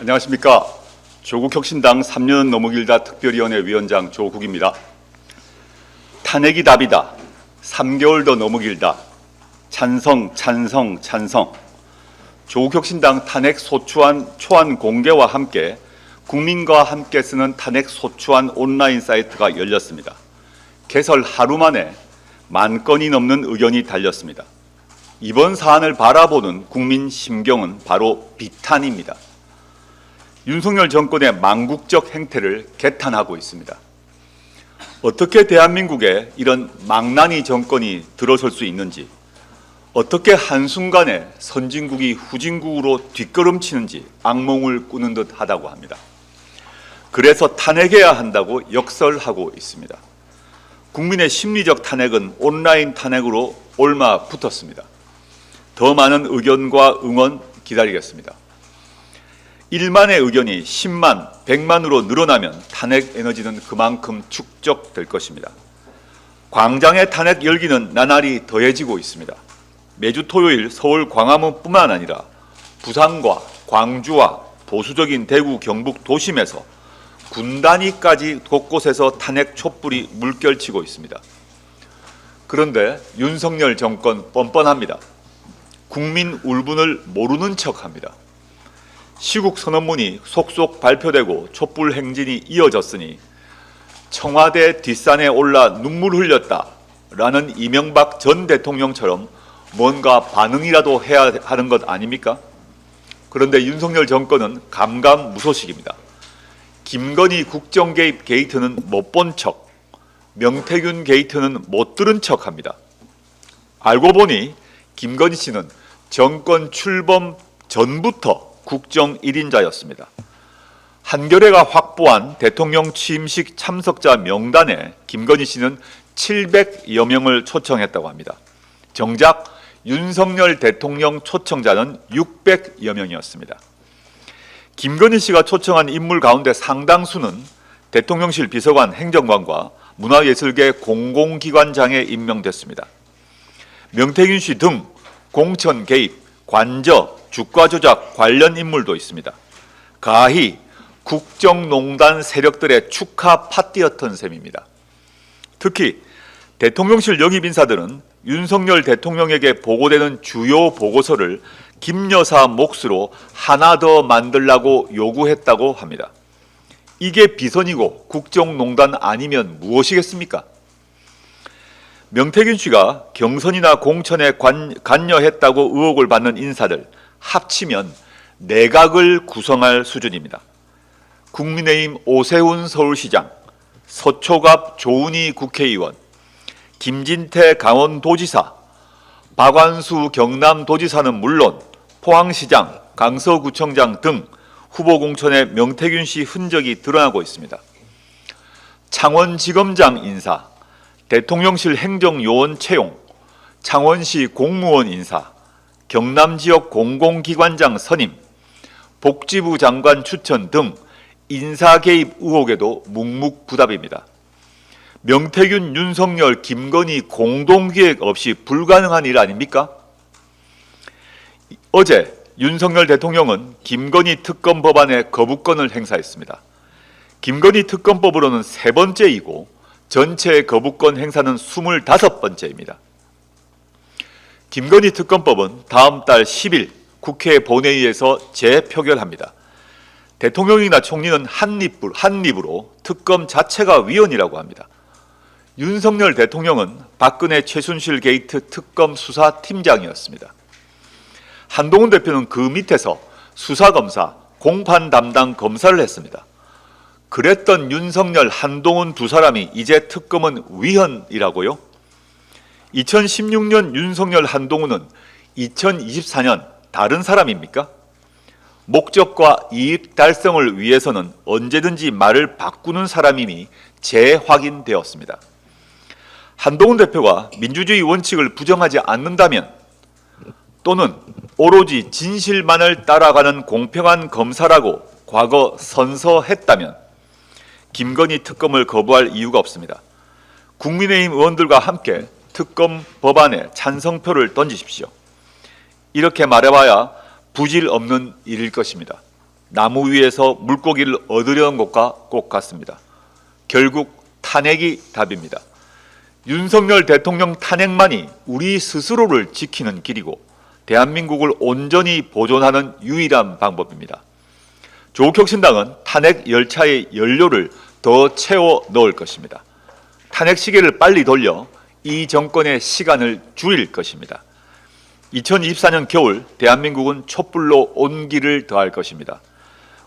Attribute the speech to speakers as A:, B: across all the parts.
A: 안녕하십니까. 조국혁신당 3년 너무 길다 특별위원회 위원장 조국입니다. 탄핵이 답이다. 3개월 더 너무 길다. 찬성, 찬성, 찬성. 조국혁신당 탄핵 소추안 초안 공개와 함께 국민과 함께 쓰는 탄핵 소추안 온라인 사이트가 열렸습니다. 개설 하루 만에 10,000건이 넘는 의견이 달렸습니다. 이번 사안을 바라보는 국민 심경은 바로 비탄입니다. 윤석열 정권의 망국적 행태를 개탄하고 있습니다. 어떻게 대한민국에 이런 망나니 정권이 들어설 수 있는지, 어떻게 한순간에 선진국이 후진국으로 뒷걸음치는지 악몽을 꾸는 듯 하다고 합니다. 그래서 탄핵해야 한다고 역설하고 있습니다. 국민의 심리적 탄핵은 온라인 탄핵으로 옮아 붙었습니다. 더 많은 의견과 응원 기다리겠습니다. 1만의 의견이 10만, 100만으로 늘어나면 탄핵 에너지는 그만큼 축적될 것입니다. 광장의 탄핵 열기는 나날이 더해지고 있습니다. 매주 토요일 서울 광화문뿐만 아니라 부산과 광주와 보수적인 대구, 경북 도심에서 군 단위까지 곳곳에서 탄핵 촛불이 물결치고 있습니다. 그런데 윤석열 정권 뻔뻔합니다. 국민 울분을 모르는 척합니다. 시국 선언문이 속속 발표되고 촛불 행진이 이어졌으니 청와대 뒷산에 올라 눈물 흘렸다라는 이명박 전 대통령처럼 뭔가 반응이라도 해야 하는 것 아닙니까? 그런데 윤석열 정권은 감감무소식입니다. 김건희 국정개입 게이트는 못 본 척, 명태균 게이트는 못 들은 척합니다. 알고 보니 김건희 씨는 정권 출범 전부터 국정 1인자였습니다. 한겨레가 확보한 대통령 취임식 참석자 명단에 김건희 씨는 700여 명을 초청했다고 합니다. 정작 윤석열 대통령 초청자는 600여 명이었습니다. 김건희 씨가 초청한 인물 가운데 상당수는 대통령실 비서관, 행정관과 문화예술계 공공기관장에 임명됐습니다. 명태균 씨 등 공천 개입, 관저, 주가 조작 관련 인물도 있습니다. 가히 국정농단 세력들의 축하 파티였던 셈입니다. 특히 대통령실 영입 인사들은 윤석열 대통령에게 보고되는 주요 보고서를 김 여사 몫으로 하나 더 만들라고 요구했다고 합니다. 이게 비선이고 국정농단 아니면 무엇이겠습니까? 명태균 씨가 경선이나 공천에 관여했다고 의혹을 받는 인사들 합치면 내각을 구성할 수준입니다. 국민의힘 오세훈 서울시장, 서초갑 조은희 국회의원, 김진태 강원도지사, 박완수 경남도지사는 물론 포항시장, 강서구청장 등 후보 공천에 명태균 씨 흔적이 드러나고 있습니다. 창원지검장 인사, 대통령실 행정요원 채용, 창원시 공무원 인사, 경남지역 공공기관장 선임, 복지부 장관 추천 등 인사 개입 의혹에도 묵묵부답입니다. 명태균, 윤석열, 김건희 공동기획 없이 불가능한 일 아닙니까? 어제 윤석열 대통령은 김건희 특검 법안에 거부권을 행사했습니다. 김건희 특검법으로는 3번째이고 전체 거부권 행사는 25번째입니다. 김건희 특검법은 다음 달 10일 국회 본회의에서 재표결합니다. 대통령이나 총리는 한입으로 특검 자체가 위헌이라고 합니다. 윤석열 대통령은 박근혜 최순실 게이트 특검 수사팀장이었습니다. 한동훈 대표는 그 밑에서 수사검사, 공판 담당 검사를 했습니다. 그랬던 윤석열, 한동훈 두 사람이 이제 특검은 위헌이라고요? 2016년 윤석열, 한동훈은 2024년 다른 사람입니까? 목적과 이익 달성을 위해서는 언제든지 말을 바꾸는 사람임이 재확인되었습니다. 한동훈 대표가 민주주의 원칙을 부정하지 않는다면 또는 오로지 진실만을 따라가는 공평한 검사라고 과거 선서했다면 김건희 특검을 거부할 이유가 없습니다. 국민의힘 의원들과 함께 특검 법안에 찬성표를 던지십시오. 이렇게 말해봐야 부질 없는 일일 것입니다. 나무 위에서 물고기를 얻으려는 것과 꼭 같습니다. 결국 탄핵이 답입니다. 윤석열 대통령 탄핵만이 우리 스스로를 지키는 길이고 대한민국을 온전히 보존하는 유일한 방법입니다. 조국혁신당은 탄핵 열차의 연료를 더 채워 넣을 것입니다. 탄핵 시계를 빨리 돌려 이 정권의 시간을 줄일 것입니다. 2024년 겨울 대한민국은 촛불로 온기를 더할 것입니다.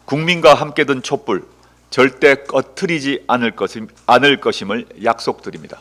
A: 국민과 함께 든 촛불 절대 꺼트리지 않을 것임을 약속드립니다.